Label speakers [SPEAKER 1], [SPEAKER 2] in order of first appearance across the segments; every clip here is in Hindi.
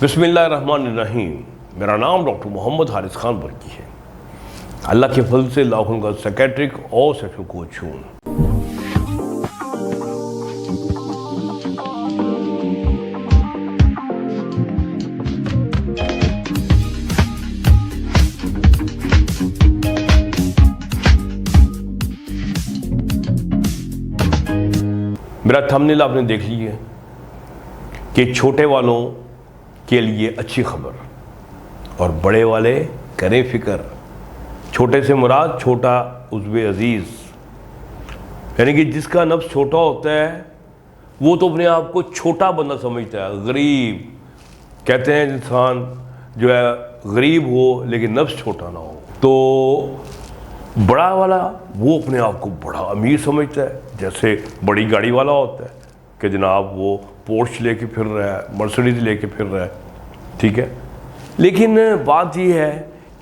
[SPEAKER 1] बिस्मिल्लाहिर्रहमानिर्रहीम। मेरा नाम डॉक्टर मोहम्मद हारिस खान बरकी है। अल्लाह के फजल से लाखों का साइकेट्रिक और सेक्सुअल कोच हूँ। मेरा थंबनेल आपने देख ली है कि छोटे वालों के लिए अच्छी खबर और बड़े वाले करें फिक्र। छोटे से मुराद छोटा उज़्वे अजीज़, यानी कि जिसका नफ्स छोटा होता है वो तो अपने आप को छोटा बंदा समझता है। गरीब कहते हैं इंसान जो है गरीब हो लेकिन नफ्स छोटा ना हो। तो बड़ा वाला वो अपने आप को बड़ा अमीर समझता है, जैसे बड़ी गाड़ी वाला होता है कि जनाब वो पोर्श लेके फिर रहा है, मर्सिडीज लेके फिर रहा है, ठीक है। लेकिन बात ये है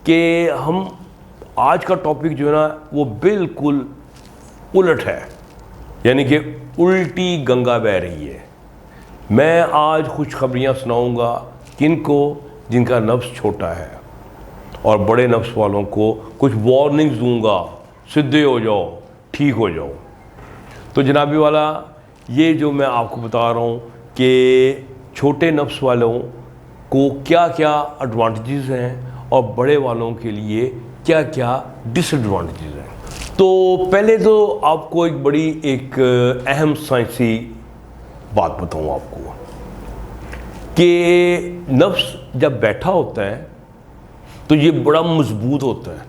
[SPEAKER 1] कि हम आज का टॉपिक जो है ना वो बिल्कुल उलट है, यानी कि उल्टी गंगा बह रही है। मैं आज खुशखबरियाँ सुनाऊंगा किनको, जिनका नफ्स छोटा है, और बड़े नफ्स वालों को कुछ वार्निंग्स दूंगा, सीधे हो जाओ, ठीक हो जाओ। तो जनाबी वाला ये जो मैं आपको बता रहा हूँ कि छोटे नफ्स वालों को क्या क्या एडवांटेजेस हैं और बड़े वालों के लिए क्या क्या डिसएडवांटेजेस हैं। तो पहले तो आपको एक बड़ी एक अहम साइंसी बात बताऊँ आपको कि नफ्स जब बैठा होता है तो ये बड़ा मजबूत होता है,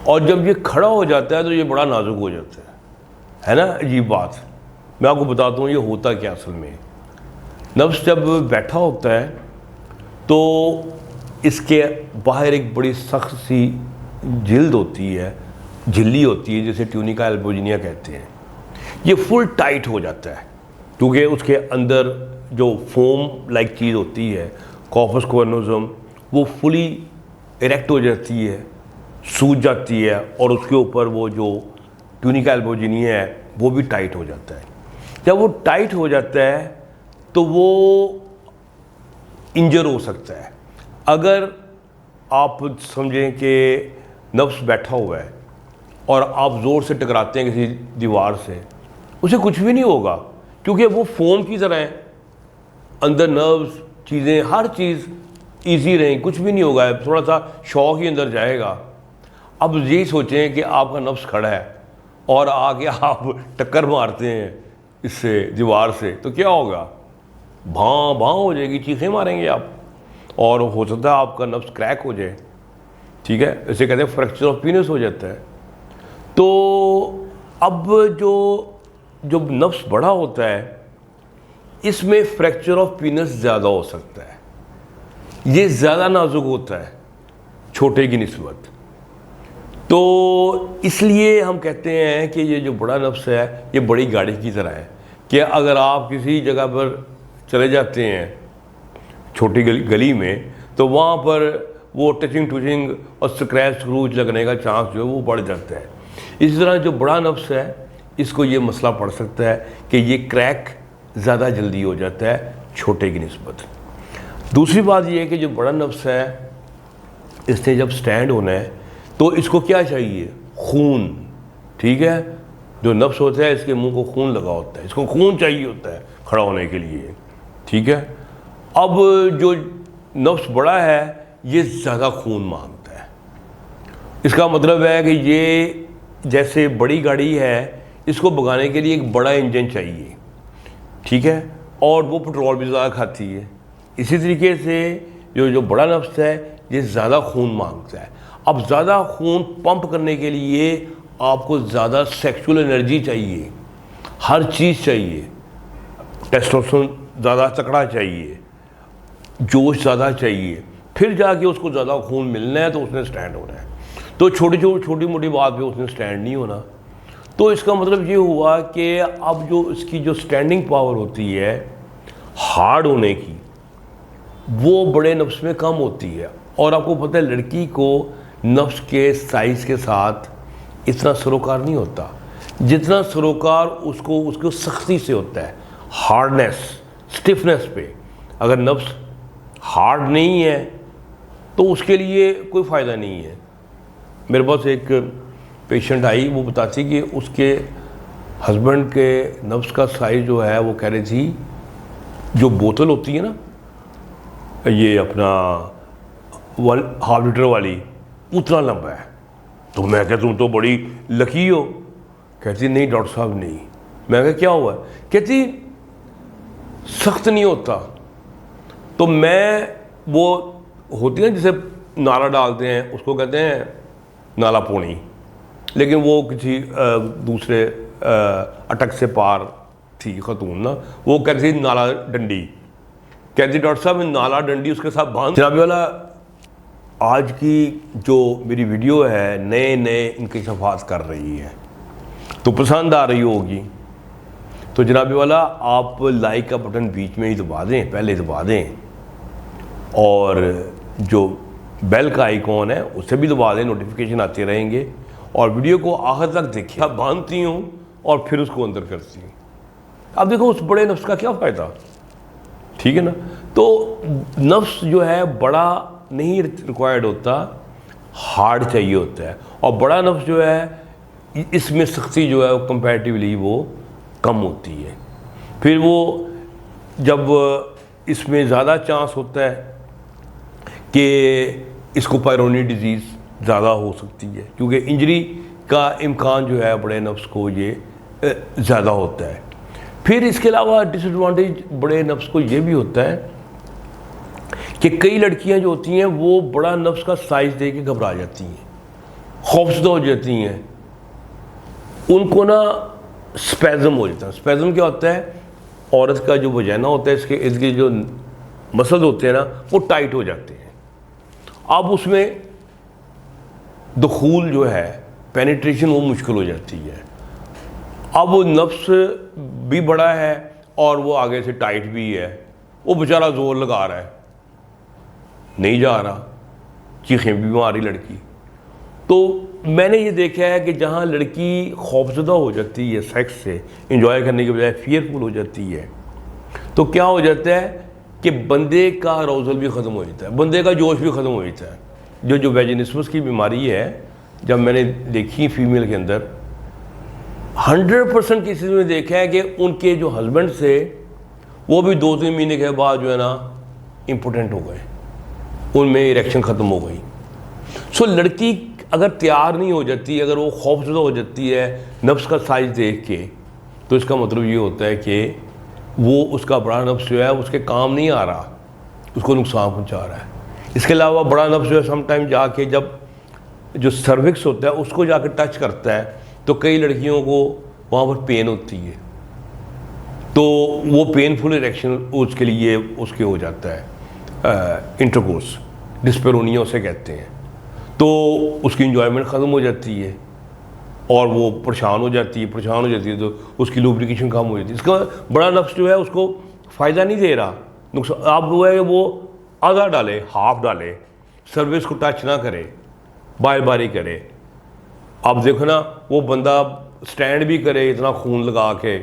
[SPEAKER 1] और जब ये खड़ा हो जाता है तो ये बड़ा नाजुक हो जाता है ना। अजीब बात, मैं आपको बताता हूँ ये होता क्या असल में। नफ्स जब बैठा होता है तो इसके बाहर एक बड़ी सख्त सी जिल्द होती है, झिल्ली होती है, जिसे ट्यूनिका एल्बोजिनिया कहते हैं। ये फुल टाइट हो जाता है क्योंकि उसके अंदर जो फोम लाइक चीज़ होती है, कॉर्पस क्वेर्नोसम, वो फुली इरेक्ट हो जाती है, सूज जाती है, और उसके ऊपर वो जो ट्यूनिका एल्बोजिनिया है वो भी टाइट हो जाता है। जब वो टाइट हो जाता है तो वो इंजर हो सकता है। अगर आप समझें कि नफ्स बैठा हुआ है और आप ज़ोर से टकराते हैं किसी दीवार से, उसे कुछ भी नहीं होगा क्योंकि वो फोम की तरह है, अंदर नर्व्स चीज़ें हर चीज़ ईजी रहें, कुछ भी नहीं होगा, थोड़ा सा शौक ही अंदर जाएगा। अब यही सोचें कि आपका नफ्स खड़ा है और आके आप टक्कर मारते हैं इससे दीवार से, तो क्या होगा? भां भां हो जाएगी, चीखें मारेंगे आप, और हो सकता है आपका नफ्स क्रैक हो जाए, ठीक है। इसे कहते हैं फ्रैक्चर ऑफ पीनस हो जाता है। तो अब जो नफ्स बड़ा होता है इसमें फ्रैक्चर ऑफ पीनस ज़्यादा हो सकता है, ये ज़्यादा नाजुक होता है छोटे की निस्बत। तो इसलिए हम कहते हैं कि ये जो बड़ा नफ्स है ये बड़ी गाड़ी की तरह है कि अगर आप किसी जगह पर चले जाते हैं छोटी गली में तो वहाँ पर वो टचिंग टूचिंग और स्क्रैच स्क्रूच लगने का चांस जो है वो बढ़ जाता है। इसी तरह जो बड़ा नफ्स है इसको ये मसला पड़ सकता है कि ये क्रैक ज़्यादा जल्दी हो जाता है छोटे की निस्बत। दूसरी बात ये है कि जो बड़ा नफ्स है इसने जब स्टैंड होना है तो इसको क्या चाहिए? खून, ठीक है। जो नफ्स होता है इसके मुंह को खून लगा होता है, इसको खून चाहिए होता है खड़ा होने के लिए, ठीक है। अब जो नफ्स बड़ा है ये ज़्यादा खून मांगता है। इसका मतलब है कि ये जैसे बड़ी गाड़ी है, इसको भगाने के लिए एक बड़ा इंजन चाहिए, ठीक है, और वो पेट्रोल भी ज़्यादा खाती है। इसी तरीके से जो बड़ा नफ्स है ये ज़्यादा खून मांगता है। अब ज़्यादा खून पंप करने के लिए आपको ज़्यादा सेक्सुअल एनर्जी चाहिए, हर चीज़ चाहिए, टेस्टोस्टेरोन ज़्यादा तकड़ा चाहिए, जोश ज़्यादा चाहिए, फिर जाके उसको ज़्यादा खून मिलना है तो उसने स्टैंड होना है। तो छोटी मोटी बात पे उसने स्टैंड नहीं होना। तो इसका मतलब ये हुआ कि अब जो इसकी जो स्टैंडिंग पावर होती है हार्ड होने की, वो बड़े नफ्स में कम होती है। और आपको पता है लड़की को नफ्स के साइज़ के साथ इतना सरोकार नहीं होता जितना सरोकार उसको सख्ती से होता है, हार्डनेस, स्टिफनेस पे। अगर नफ्स हार्ड नहीं है तो उसके लिए कोई फ़ायदा नहीं है। मेरे पास एक पेशेंट आई, वो बताती कि उसके हस्बैंड के नफ्स का साइज़ जो है, वो कह रही थी जो बोतल होती है ना, ये अपना 1/2 लीटर वाली, उतना लंबा है। तो मैं कहता तुम तो बड़ी लकी हो। कहती नहीं डॉक्टर साहब नहीं। मैं कहा क्या हुआ? कहती सख्त नहीं होता। तो मैं, वो होती है जिसे नाला डालते हैं उसको कहते हैं नाला पोनी, लेकिन वो किसी दूसरे अटक से पार थी खतून ना, वो कहती थी नाला डंडी। कहती डॉक्टर साहब नाला डंडी उसके साथ बांध। जनाब वाला, आज की जो मेरी वीडियो है नए नए इंकशाफात कर रही है तो पसंद आ रही होगी, तो जनाब वाला आप लाइक का बटन बीच में ही दबा दें, पहले दबा दें, और जो बेल का आइकॉन है उसे भी दबा दें, नोटिफिकेशन आते रहेंगे। और वीडियो को आखिर तक देखिए। अब बांधती हूँ और फिर उसको अंदर करती हूँ। अब देखो उस बड़े नफ्स का क्या फ़ायदा, ठीक है ना। तो नफ्स जो है बड़ा नहीं रिक्वायर्ड होता, हार्ड चाहिए होता है। और बड़ा नफ्स जो है इसमें सख्ती जो है कंपैरेटिवली वो कम होती है। फिर वो जब इसमें ज़्यादा चांस होता है कि इसको पायरोनी डिजीज़ ज़्यादा हो सकती है, क्योंकि इंजरी का इम्कान जो है बड़े नफ्स को ये ज़्यादा होता है। फिर इसके अलावा डिसएडवांटेज बड़े नफ्स को ये भी होता है कि कई लड़कियां जो होती हैं वो बड़ा नफ्स का साइज़ देख के घबरा जाती हैं, खौफजदा हो जाती हैं, उनको ना स्पैज़म हो जाता है। स्पैज़म क्या होता है? औरत का जो वजाना होता है इसके इर्द गिर्द जो मसल्स होते हैं ना वो टाइट हो जाते हैं। अब उसमें दुखूल जो है, पेनिट्रेशन, वो मुश्किल हो जाती है। अब वो नफ्स भी बड़ा है और वो आगे से टाइट भी है, वो बेचारा जोर लगा रहा है, नहीं जा रहा, चीखें भी मारी लड़की। तो मैंने ये देखा है कि जहाँ लड़की खौफजदा हो जाती है सेक्स से, इंजॉय करने के बजाय फियरफुल हो जाती है, तो क्या हो जाता है कि बंदे का अराउजल भी ख़त्म हो जाता है, बंदे का जोश भी ख़त्म हो जाता है। जो वेजिनिस्मस की बीमारी है, जब मैंने देखी फीमेल के अंदर 100% केसेस में देखा है कि उनके जो हस्बैंड से वो भी 2-3 महीने के बाद जो है ना इम्पोर्टेंट हो गए, उनमें इरेक्शन ख़त्म हो गई। सो लड़की अगर तैयार नहीं हो जाती, अगर वो खौफजदा हो जाती है नफ्स का साइज़ देख के, तो इसका मतलब ये होता है कि वो उसका बड़ा नफ्स जो है उसके काम नहीं आ रहा, उसको नुकसान पहुंचा रहा है। इसके अलावा बड़ा नफ्स जो है समटाइम जाके जब जो सर्विक्स होता है उसको जाके टच करता है तो कई लड़कियों को वहाँ पर पेन होती है, तो वो पेनफुल इरेक्शन उसके लिए उसके हो जाता है इंटरकोर्स, डिस्पेरोनिया उसे कहते हैं। तो उसकी इंजॉयमेंट ख़त्म हो जाती है और वो परेशान हो जाती है तो उसकी लुब्रिकेशन कम हो जाती है। इसका बड़ा नफ्स जो है उसको फ़ायदा नहीं दे रहा, नुकसान। आप जो है वो आधा डाले, हाफ डाले, सर्विस को टच ना करे, बार बारी करे। आप देखो ना वो बंदा स्टैंड भी करे इतना खून लगा के,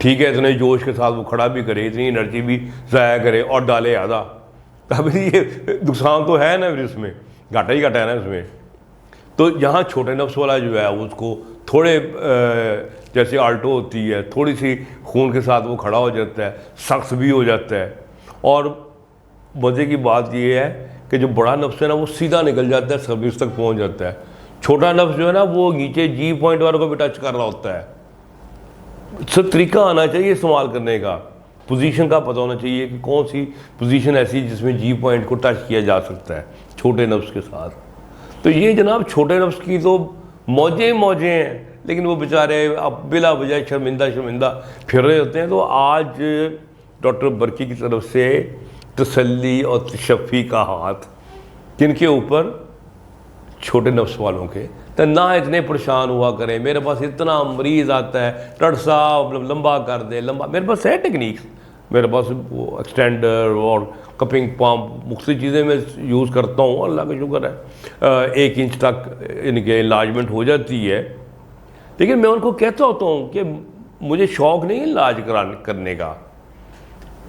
[SPEAKER 1] ठीक है, इतने जोश के साथ वो खड़ा भी करे, इतनी एनर्जी भी ज़ाया करे और डाले आधा, तब ये नुकसान तो है ना, फिर इसमें घाटा ही घाटा है ना इसमें। तो यहाँ छोटे नफ्स वाला जो है उसको थोड़े जैसे आल्टो होती है, थोड़ी सी खून के साथ वो खड़ा हो जाता है, सख्त भी हो जाता है। और मज़े की बात ये है कि जो बड़ा नफ्स है ना वो सीधा निकल जाता है, सर्विस तक पहुँच जाता है। छोटा नफ्स जो है ना वो नीचे जी पॉइंट वालों को भी टच कर रहा होता है। सब तरीका आना चाहिए इस्तेमाल करने का, पोजीशन का पता होना चाहिए कि कौन सी पोजीशन ऐसी जिसमें जी पॉइंट को टच किया जा सकता है छोटे नफ्स के साथ। तो ये जनाब छोटे नफ्स की तो मौजें हैं, लेकिन वो बेचारे अब बिला वजह शर्मिंदा फिर रहे होते हैं। तो आज डॉक्टर बर्की की तरफ से तसल्ली और तशफ़ी का हाथ किनके ऊपर? छोटे नफ्स वालों के। तो ना इतने परेशान हुआ करें, मेरे पास इतना मरीज़ आता है, डॉक्टर साहब लंबा कर दे, लंबा। मेरे पास है टेक्निक्स, मेरे पास वो एक्सटेंडर और कपिंग पम्प, मुख्तलिफ चीज़ें मैं यूज़ करता हूँ, अल्लाह का शुक्र है 1 इंच तक इनके इलाजमेंट हो जाती है। लेकिन मैं उनको कहता होता हूँ कि मुझे शौक़ नहीं है इलाज करने का,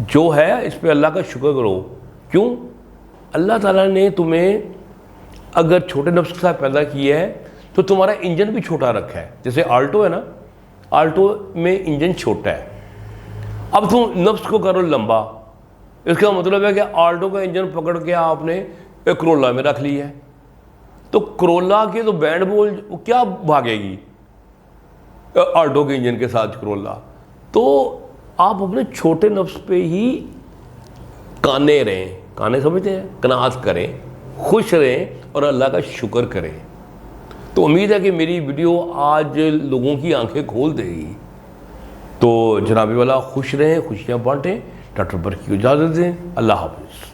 [SPEAKER 1] जो है इस पर अल्लाह का शुक्र करो क्यों? अल्लाह ताला ने तुम्हें अगर छोटे नफ्स के साथ पैदा किया है तो तुम्हारा इंजन भी छोटा रखा है। जैसे आल्टो है ना, आल्टो में इंजन छोटा है, अब तुम नफ्स को करो लंबा, इसका मतलब है कि आल्टो का इंजन पकड़ के आपने एक करोला में रख लिया है, तो करोला के तो बैंड बोल क्या भागेगी आल्टो के इंजन के साथ करोला। तो आप अपने छोटे नफ्स पे ही काने रहें, काने समझते हैं, कनात करें, खुश रहें और अल्लाह का शुक्र करें। तो उम्मीद है कि मेरी वीडियो आज लोगों की आंखें खोल देगी। तो जनाबी वाला खुश रहें, खुशियाँ बांटें। डॉक्टर बरकी को इजाज़त दें। अल्लाह हाफ़िज़।